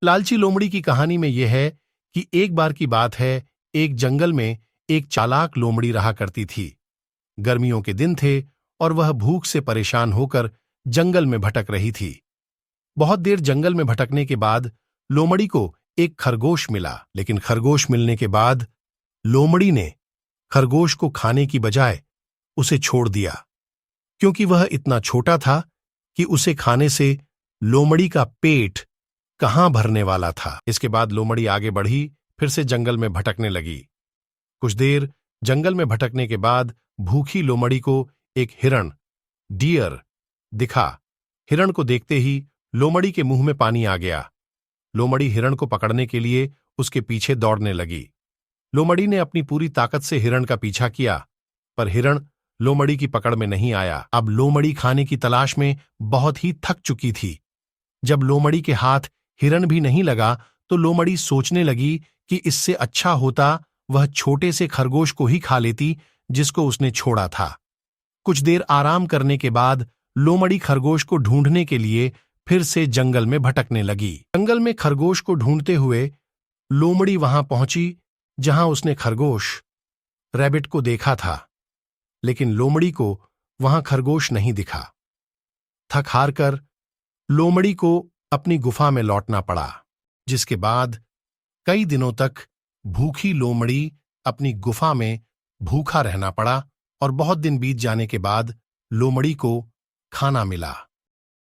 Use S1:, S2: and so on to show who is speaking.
S1: लालची लोमड़ी की कहानी में यह है कि एक बार की बात है, एक जंगल में एक चालाक लोमड़ी रहा करती थी। गर्मियों के दिन थे और वह भूख से परेशान होकर जंगल में भटक रही थी। बहुत देर जंगल में भटकने के बाद लोमड़ी को एक खरगोश मिला, लेकिन खरगोश मिलने के बाद लोमड़ी ने खरगोश को खाने की बजाय उसे छोड़ दिया, क्योंकि वह इतना छोटा था कि उसे खाने से लोमड़ी का पेट कहां भरने वाला था। इसके बाद लोमड़ी आगे बढ़ी, फिर से जंगल में भटकने लगी। कुछ देर जंगल में भटकने के बाद भूखी लोमड़ी को एक हिरण, डियर, दिखा। हिरण को देखते ही लोमड़ी के मुंह में पानी आ गया। लोमड़ी हिरण को पकड़ने के लिए उसके पीछे दौड़ने लगी। लोमड़ी ने अपनी पूरी ताकत से हिरण का पीछा किया, पर हिरण लोमड़ी की पकड़ में नहीं आया। अब लोमड़ी खाने की तलाश में बहुत ही थक चुकी थी। जब लोमड़ी के हाथ हिरण भी नहीं लगा तो लोमड़ी सोचने लगी कि इससे अच्छा होता वह छोटे से खरगोश को ही खा लेती जिसको उसने छोड़ा था। कुछ देर आराम करने के बाद लोमड़ी खरगोश को ढूंढने के लिए फिर से जंगल में भटकने लगी। जंगल में खरगोश को ढूंढते हुए लोमड़ी वहां पहुंची जहां उसने खरगोश रैबिट को देखा था, लेकिन लोमड़ी को वहां खरगोश नहीं दिखा। थक हार कर लोमड़ी को अपनी गुफा में लौटना पड़ा, जिसके बाद कई दिनों तक भूखी लोमड़ी अपनी गुफा में भूखा रहना पड़ा और बहुत दिन बीत जाने के बाद लोमड़ी को खाना मिला।